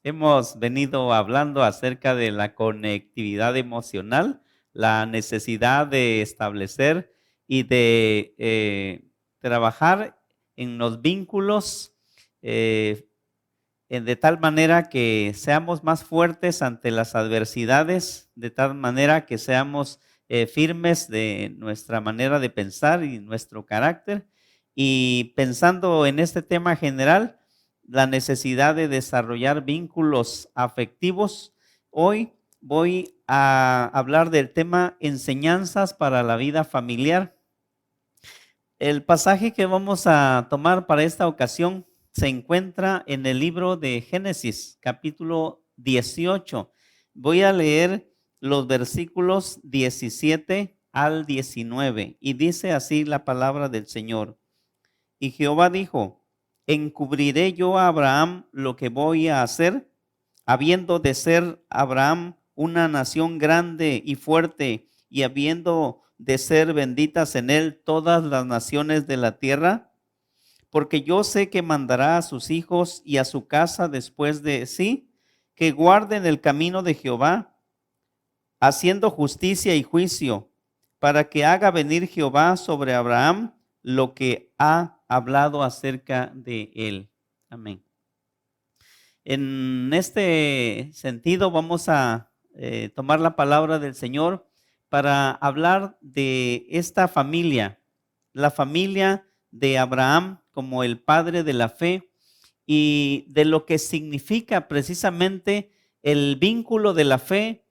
Hemos venido hablando acerca de la conectividad emocional, la necesidad de establecer y de trabajar en los vínculos eh, de tal manera que seamos más fuertes ante las adversidades, de tal manera que seamos firmes de nuestra manera de pensar y nuestro carácter. Y pensando en este tema general, la necesidad de desarrollar vínculos afectivos, hoy voy a hablar del tema enseñanzas para la vida familiar. El pasaje que vamos a tomar para esta ocasión se encuentra en el libro de Génesis, capítulo 18. Voy a leer los versículos 17 al 19 y dice así la palabra del Señor. Y Jehová dijo: ¿encubriré yo a Abraham lo que voy a hacer? Habiendo de ser Abraham una nación grande y fuerte, y habiendo de ser benditas en él todas las naciones de la tierra, porque yo sé que mandará a sus hijos y a su casa después de sí, que guarden el camino de Jehová, haciendo justicia y juicio, para que haga venir Jehová sobre Abraham lo que ha hablado acerca de él. Amén. En este sentido vamos a tomar la palabra del Señor para hablar de esta familia, la familia de Abraham como el padre de la fe y de lo que significa precisamente el vínculo de la fe,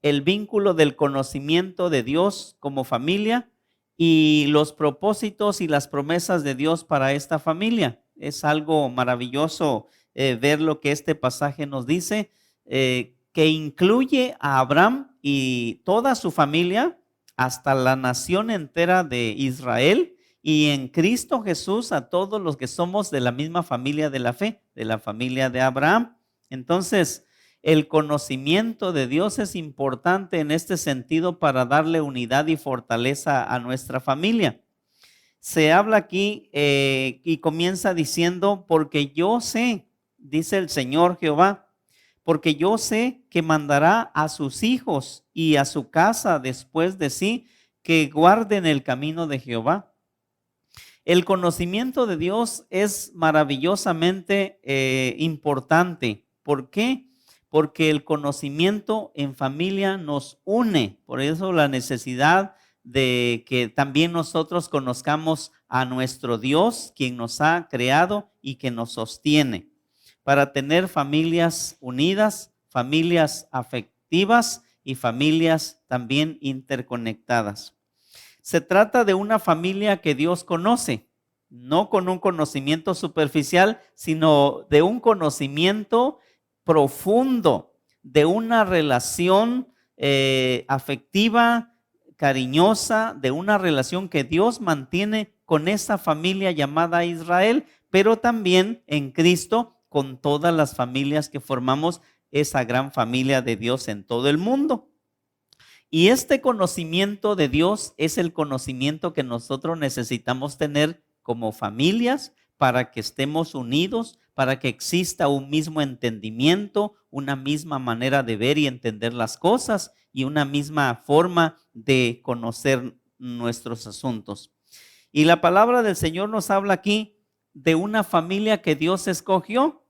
el vínculo del conocimiento de Dios como familia y los propósitos y las promesas de Dios para esta familia. Es algo maravilloso ver lo que este pasaje nos dice, que incluye a Abraham y toda su familia hasta la nación entera de Israel, y en Cristo Jesús a todos los que somos de la misma familia de la fe, de la familia de Abraham. Entonces, el conocimiento de Dios es importante en este sentido para darle unidad y fortaleza a nuestra familia. Se habla aquí y comienza diciendo: porque yo sé, dice el Señor Jehová, porque yo sé que mandará a sus hijos y a su casa después de sí, que guarden el camino de Jehová. El conocimiento de Dios es maravillosamente importante. ¿Por qué? Porque el conocimiento en familia nos une. Por eso la necesidad de que también nosotros conozcamos a nuestro Dios, quien nos ha creado y que nos sostiene, para tener familias unidas, familias afectivas y familias también interconectadas. Se trata de una familia que Dios conoce, no con un conocimiento superficial, sino de un conocimiento profundo, de una relación afectiva, cariñosa, de una relación que Dios mantiene con esa familia llamada Israel, pero también en Cristo con todas las familias que formamos esa gran familia de Dios en todo el mundo. Y este conocimiento de Dios es el conocimiento que nosotros necesitamos tener como familias para que estemos unidos, para que exista un mismo entendimiento, una misma manera de ver y entender las cosas y una misma forma de conocer nuestros asuntos. Y la palabra del Señor nos habla aquí de una familia que Dios escogió,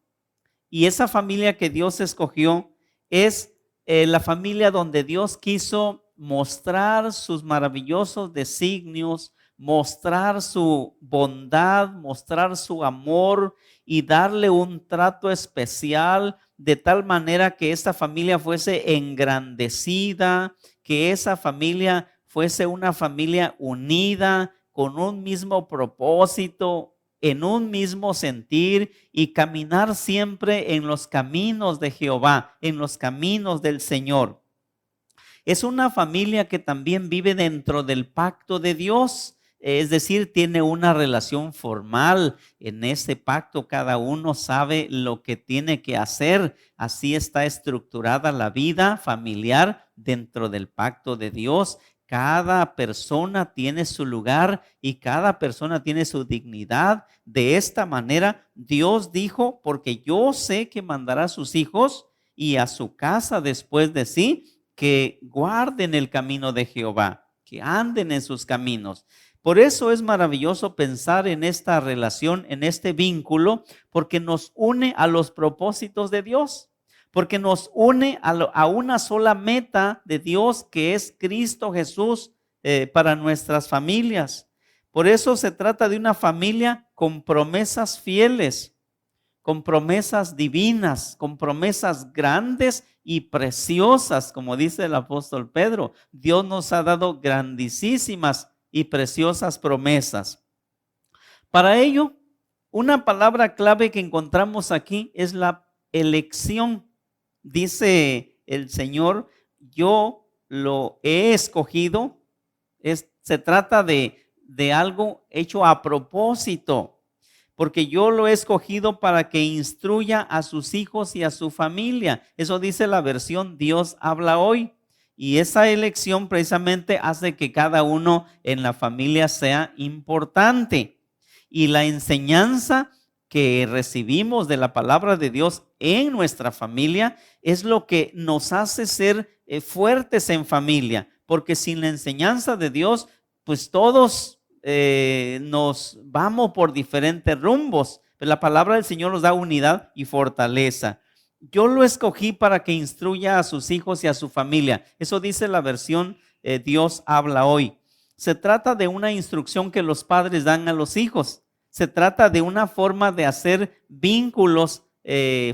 y esa familia que Dios escogió es la familia donde Dios quiso mostrar sus maravillosos designios, mostrar su bondad, mostrar su amor y darle un trato especial, de tal manera que esta familia fuese engrandecida, que esa familia fuese una familia unida con un mismo propósito, en un mismo sentir, y caminar siempre en los caminos de Jehová, en los caminos del Señor. Es una familia que también vive dentro del pacto de Dios, es decir, tiene una relación formal. En ese pacto cada uno sabe lo que tiene que hacer. Así está estructurada la vida familiar dentro del pacto de Dios. Cada persona tiene su lugar y cada persona tiene su dignidad. De esta manera Dios dijo, porque yo sé que mandará a sus hijos y a su casa después de sí, que guarden el camino de Jehová, que anden en sus caminos. Por eso es maravilloso pensar en esta relación, en este vínculo, porque nos une a los propósitos de Dios. Porque nos une a una sola meta de Dios, que es Cristo Jesús para nuestras familias. Por eso se trata de una familia con promesas fieles, con promesas divinas, con promesas grandes y preciosas, como dice el apóstol Pedro. Dios nos ha dado grandísimas y preciosas promesas. Para ello, una palabra clave que encontramos aquí es la elección. Dice el Señor, yo lo he escogido. Se trata de algo hecho a propósito, porque yo lo he escogido para que instruya a sus hijos y a su familia. Eso dice la versión Dios habla hoy. Y esa elección precisamente hace que cada uno en la familia sea importante. Y la enseñanza que recibimos de la palabra de Dios en nuestra familia es lo que nos hace ser fuertes en familia, porque sin la enseñanza de Dios, pues todos nos vamos por diferentes rumbos, pero la palabra del Señor nos da unidad y fortaleza. Yo lo escogí para que instruya a sus hijos y a su familia. Eso dice la versión Dios habla hoy. Se trata de una instrucción que los padres dan a los hijos. Se trata de una forma de hacer vínculos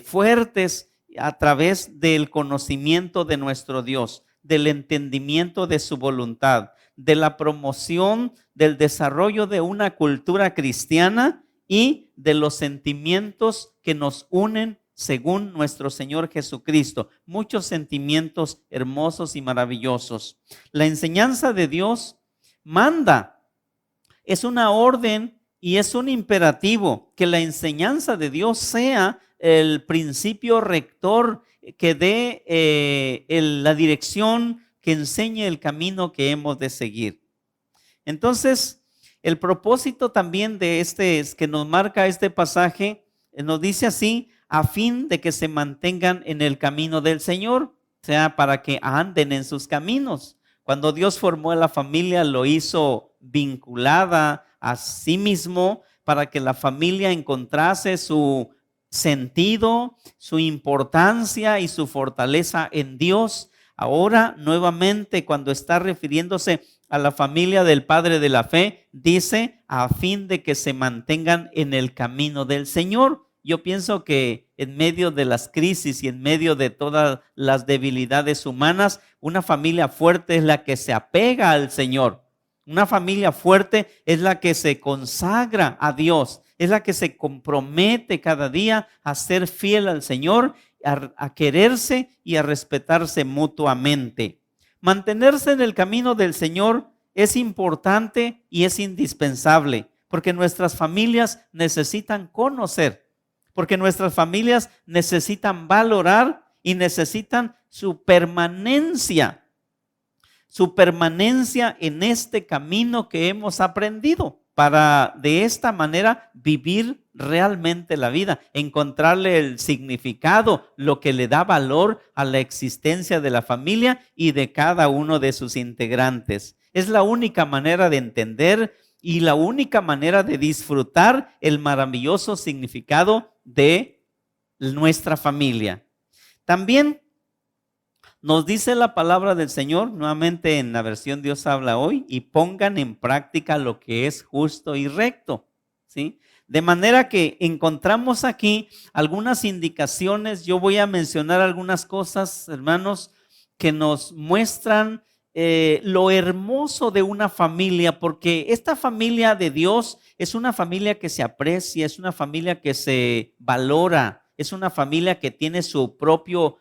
fuertes a través del conocimiento de nuestro Dios, del entendimiento de su voluntad, de la promoción del desarrollo de una cultura cristiana y de los sentimientos que nos unen según nuestro Señor Jesucristo. Muchos sentimientos hermosos y maravillosos. La enseñanza de Dios manda, es una orden y es un imperativo que la enseñanza de Dios sea el principio rector que dé la dirección, que enseñe el camino que hemos de seguir. Entonces, el propósito también de que nos marca este pasaje, nos dice así, a fin de que se mantengan en el camino del Señor, o sea, para que anden en sus caminos. Cuando Dios formó a la familia, lo hizo vinculada a sí mismo para que la familia encontrase su sentido, su importancia y su fortaleza en Dios. Ahora, nuevamente, cuando está refiriéndose a la familia del Padre de la Fe, dice, a fin de que se mantengan en el camino del Señor. Yo pienso que en medio de las crisis y en medio de todas las debilidades humanas, una familia fuerte es la que se apega al Señor. Una familia fuerte es la que se consagra a Dios, es la que se compromete cada día a ser fiel al Señor, a quererse y a respetarse mutuamente. Mantenerse en el camino del Señor es importante y es indispensable, porque nuestras familias necesitan conocer, porque nuestras familias necesitan valorar y necesitan su permanencia en este camino que hemos aprendido, para de esta manera vivir realmente la vida, encontrarle el significado, lo que le da valor a la existencia de la familia y de cada uno de sus integrantes. Es la única manera de entender y la única manera de disfrutar el maravilloso significado de nuestra familia. También nos dice la palabra del Señor, nuevamente en la versión Dios habla hoy, y pongan en práctica lo que es justo y recto, ¿sí? De manera que encontramos aquí algunas indicaciones. Yo voy a mencionar algunas cosas, hermanos, que nos muestran lo hermoso de una familia, porque esta familia de Dios es una familia que se aprecia, es una familia que se valora, es una familia que tiene su propio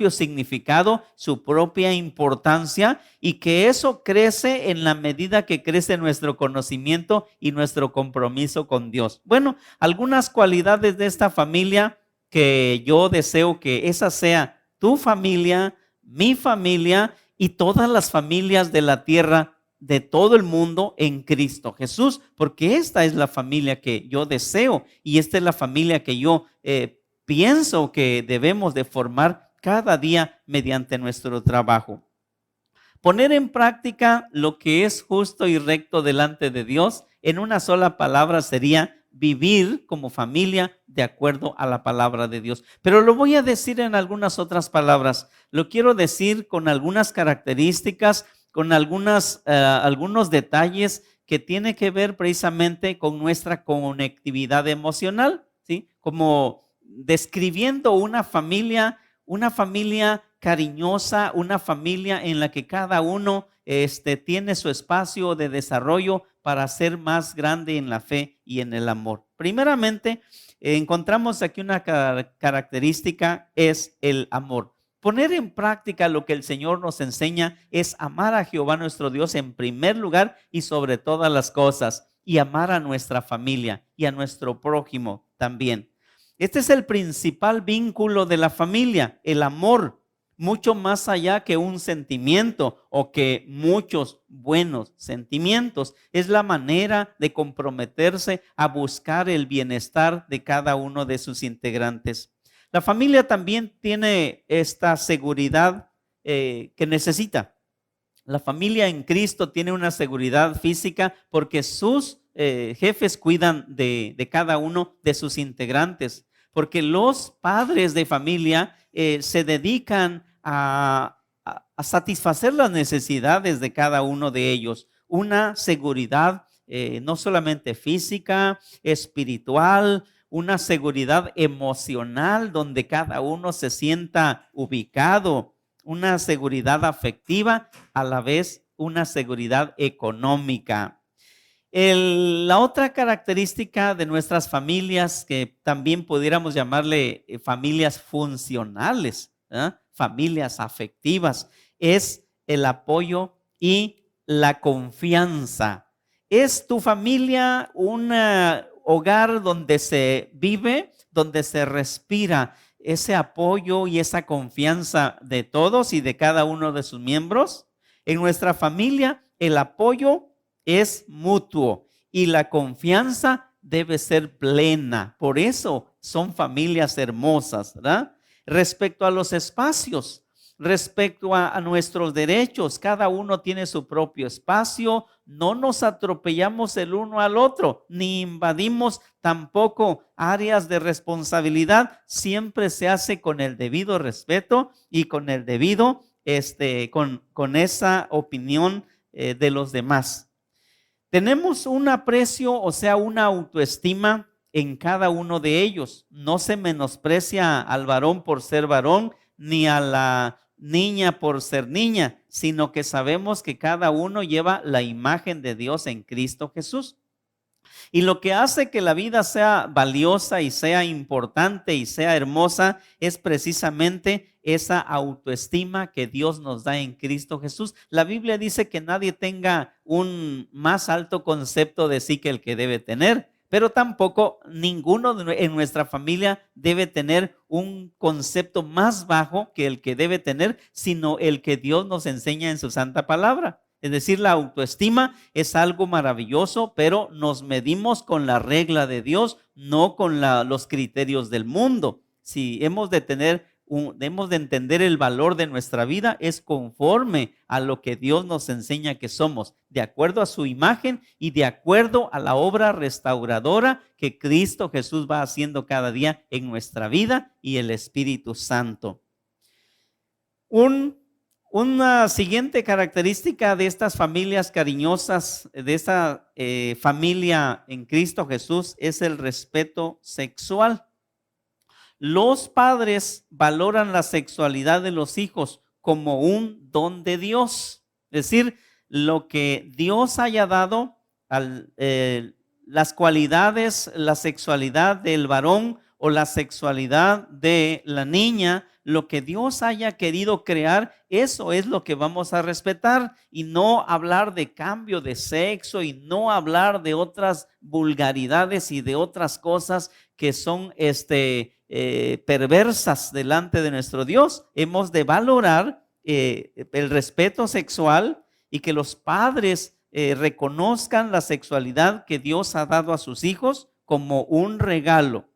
significado, su propia importancia, y que eso crece en la medida que crece nuestro conocimiento y nuestro compromiso con Dios. Bueno, algunas cualidades de esta familia que yo deseo que esa sea tu familia, mi familia, y todas las familias de la tierra, de todo el mundo en Cristo Jesús, porque esta es la familia que yo deseo y esta es la familia que yo pienso que debemos de formar cada día mediante nuestro trabajo. Poner en práctica lo que es justo y recto delante de Dios, en una sola palabra sería vivir como familia de acuerdo a la palabra de Dios. Pero lo voy a decir en algunas otras palabras. Lo quiero decir con algunas características, con algunos detalles que tienen que ver precisamente con nuestra conectividad emocional, ¿sí? Como describiendo una familia cariñosa, una familia en la que cada uno tiene su espacio de desarrollo para ser más grande en la fe y en el amor. Primeramente, encontramos aquí una característica, es el amor. Poner en práctica lo que el Señor nos enseña es amar a Jehová nuestro Dios en primer lugar y sobre todas las cosas, y amar a nuestra familia y a nuestro prójimo también. Este es el principal vínculo de la familia, el amor, mucho más allá que un sentimiento o que muchos buenos sentimientos. Es la manera de comprometerse a buscar el bienestar de cada uno de sus integrantes. La familia también tiene esta seguridad que necesita. La familia en Cristo tiene una seguridad física porque sus jefes cuidan de cada uno de sus integrantes. Porque los padres de familia se dedican a satisfacer las necesidades de cada uno de ellos. Una seguridad no solamente física, espiritual, una seguridad emocional donde cada uno se sienta ubicado, una seguridad afectiva, a la vez una seguridad económica. La otra característica de nuestras familias, que también pudiéramos llamarle familias funcionales, familias afectivas, es el apoyo y la confianza. ¿Es tu familia un hogar donde se vive, donde se respira ese apoyo y esa confianza de todos y de cada uno de sus miembros? En nuestra familia, el apoyo es mutuo y la confianza debe ser plena. Por eso son familias hermosas, ¿verdad? Respecto a los espacios, respecto a nuestros derechos, cada uno tiene su propio espacio. No nos atropellamos el uno al otro, ni invadimos tampoco áreas de responsabilidad. Siempre se hace con el debido respeto y con el debido, con esa opinión de los demás. Tenemos un aprecio, o sea, una autoestima en cada uno de ellos. No se menosprecia al varón por ser varón, ni a la niña por ser niña, sino que sabemos que cada uno lleva la imagen de Dios en Cristo Jesús. Y lo que hace que la vida sea valiosa y sea importante y sea hermosa es precisamente esa autoestima que Dios nos da en Cristo Jesús. La Biblia dice que nadie tenga un más alto concepto de sí que el que debe tener, pero tampoco ninguno en nuestra familia debe tener un concepto más bajo que el que debe tener, sino el que Dios nos enseña en su santa palabra. Es decir, la autoestima es algo maravilloso, pero nos medimos con la regla de Dios, no con los criterios del mundo. Si hemos de entender el valor de nuestra vida, es conforme a lo que Dios nos enseña que somos, de acuerdo a su imagen y de acuerdo a la obra restauradora que Cristo Jesús va haciendo cada día en nuestra vida y el Espíritu Santo. Una siguiente característica de estas familias cariñosas, de esta familia en Cristo Jesús, es el respeto sexual. Los padres valoran la sexualidad de los hijos como un don de Dios. Es decir, lo que Dios haya dado, las cualidades, la sexualidad del varón o la sexualidad de la niña, lo que Dios haya querido crear, eso es lo que vamos a respetar, y no hablar de cambio de sexo y no hablar de otras vulgaridades y de otras cosas que son perversas delante de nuestro Dios. Hemos de valorar el respeto sexual y que los padres reconozcan la sexualidad que Dios ha dado a sus hijos como un regalo.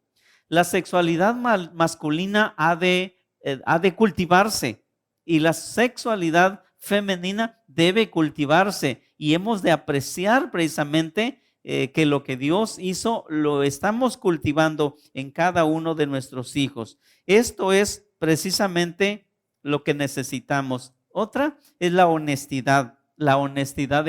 La sexualidad masculina ha de cultivarse y la sexualidad femenina debe cultivarse, y hemos de apreciar precisamente que lo que Dios hizo lo estamos cultivando en cada uno de nuestros hijos. Esto es precisamente lo que necesitamos. Otra es la honestidad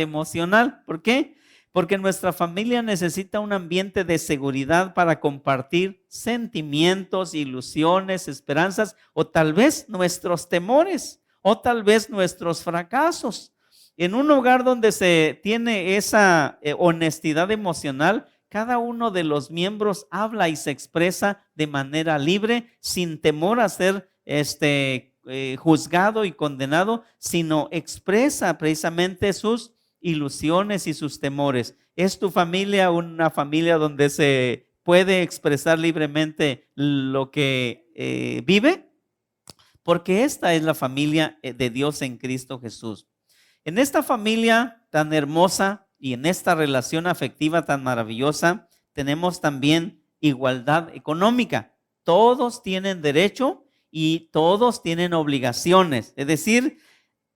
emocional. ¿Por qué? Porque nuestra familia necesita un ambiente de seguridad para compartir sentimientos, ilusiones, esperanzas, o tal vez nuestros temores, o tal vez nuestros fracasos. En un hogar donde se tiene esa honestidad emocional, cada uno de los miembros habla y se expresa de manera libre, sin temor a ser juzgado y condenado, sino expresa precisamente sus ilusiones y sus temores. ¿Es tu familia una familia donde se puede expresar libremente lo que vive? Porque esta es la familia de Dios en Cristo Jesús. En esta familia tan hermosa y en esta relación afectiva tan maravillosa, tenemos también igualdad económica. Todos tienen derecho y todos tienen obligaciones. Es decir,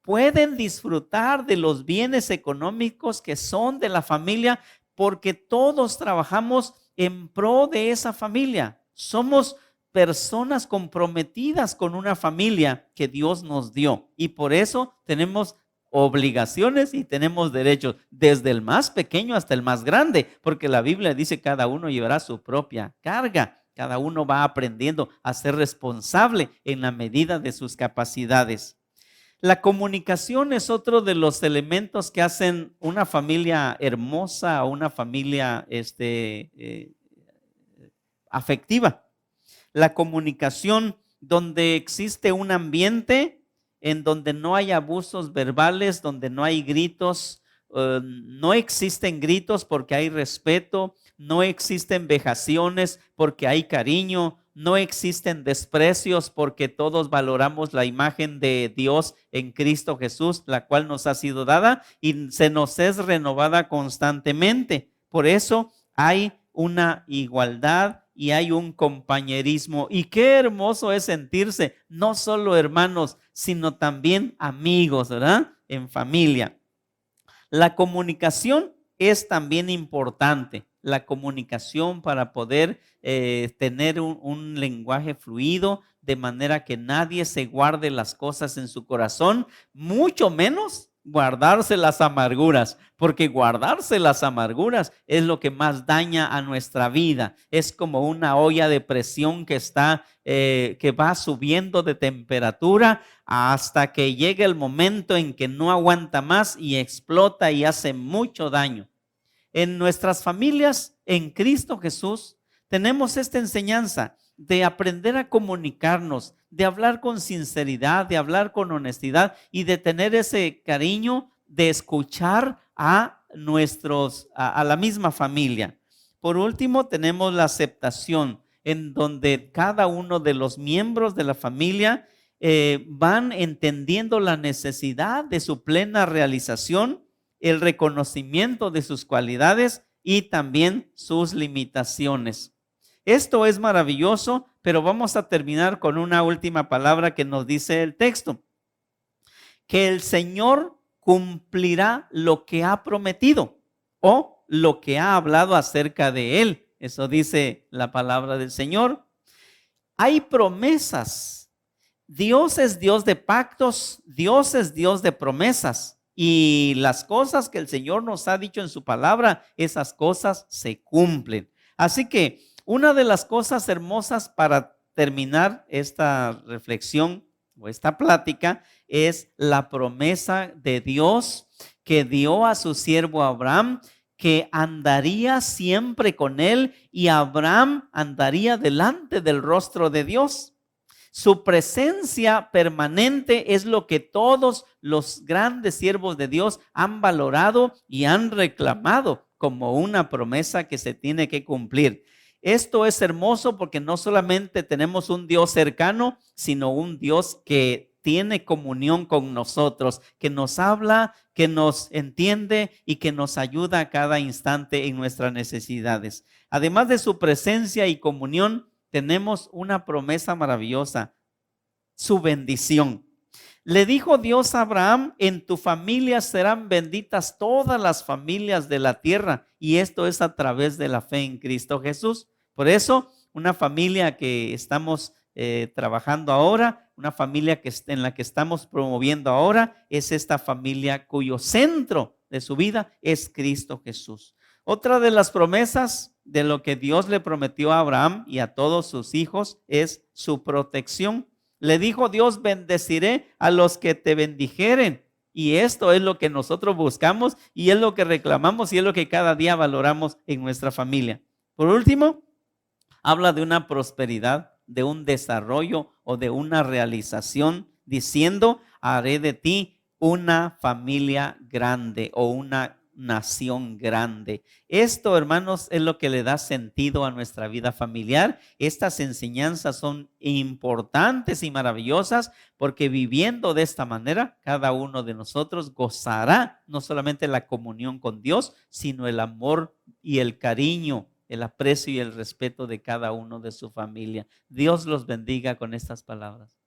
pueden disfrutar de los bienes económicos que son de la familia, porque todos trabajamos en pro de esa familia. Somos personas comprometidas con una familia que Dios nos dio, y por eso tenemos obligaciones y tenemos derechos, desde el más pequeño hasta el más grande, porque la Biblia dice: cada uno llevará su propia carga. Cada uno va aprendiendo a ser responsable en la medida de sus capacidades. La comunicación es otro de los elementos que hacen una familia hermosa, una familia afectiva. La comunicación donde existe un ambiente en donde no hay abusos verbales, donde no hay gritos, no existen gritos porque hay respeto, no existen vejaciones porque hay cariño, no existen desprecios porque todos valoramos la imagen de Dios en Cristo Jesús, la cual nos ha sido dada y se nos es renovada constantemente. Por eso hay una igualdad y hay un compañerismo. Y qué hermoso es sentirse no solo hermanos, sino también amigos, ¿verdad? En familia. La comunicación es también importante. La comunicación para poder tener un lenguaje fluido, de manera que nadie se guarde las cosas en su corazón, mucho menos guardarse las amarguras, porque guardarse las amarguras es lo que más daña a nuestra vida. Es como una olla de presión que va subiendo de temperatura hasta que llega el momento en que no aguanta más y explota y hace mucho daño. En nuestras familias en Cristo Jesús tenemos esta enseñanza de aprender a comunicarnos, de hablar con sinceridad, de hablar con honestidad y de tener ese cariño de escuchar a la misma familia. Por último, tenemos la aceptación, en donde cada uno de los miembros de la familia van entendiendo la necesidad de su plena realización, el reconocimiento de sus cualidades y también sus limitaciones. Esto es maravilloso, pero vamos a terminar con una última palabra que nos dice el texto: que el Señor cumplirá lo que ha prometido o lo que ha hablado acerca de Él. Eso dice la palabra del Señor. Hay promesas. Dios es Dios de pactos, Dios es Dios de promesas. Y las cosas que el Señor nos ha dicho en su palabra, esas cosas se cumplen. Así que una de las cosas hermosas para terminar esta reflexión o esta plática es la promesa de Dios que dio a su siervo Abraham, que andaría siempre con él y Abraham andaría delante del rostro de Dios. Su presencia permanente es lo que todos los grandes siervos de Dios han valorado y han reclamado como una promesa que se tiene que cumplir. Esto es hermoso porque no solamente tenemos un Dios cercano, sino un Dios que tiene comunión con nosotros, que nos habla, que nos entiende y que nos ayuda a cada instante en nuestras necesidades. Además de su presencia y comunión, tenemos una promesa maravillosa, su bendición. Le dijo Dios a Abraham: en tu familia serán benditas todas las familias de la tierra, y esto es a través de la fe en Cristo Jesús. Por eso, una familia que estamos trabajando ahora, una familia en la que estamos promoviendo ahora, es esta familia cuyo centro de su vida es Cristo Jesús. Otra de las promesas de lo que Dios le prometió a Abraham y a todos sus hijos es su protección. Le dijo Dios: bendeciré a los que te bendijeren. Y esto es lo que nosotros buscamos y es lo que reclamamos y es lo que cada día valoramos en nuestra familia. Por último, habla de una prosperidad, de un desarrollo o de una realización, diciendo: haré de ti una familia grande o una nación grande. Esto, hermanos, es lo que le da sentido a nuestra vida familiar. Estas enseñanzas son importantes y maravillosas porque viviendo de esta manera, cada uno de nosotros gozará no solamente la comunión con Dios, sino el amor y el cariño, el aprecio y el respeto de cada uno de su familia. Dios los bendiga con estas palabras.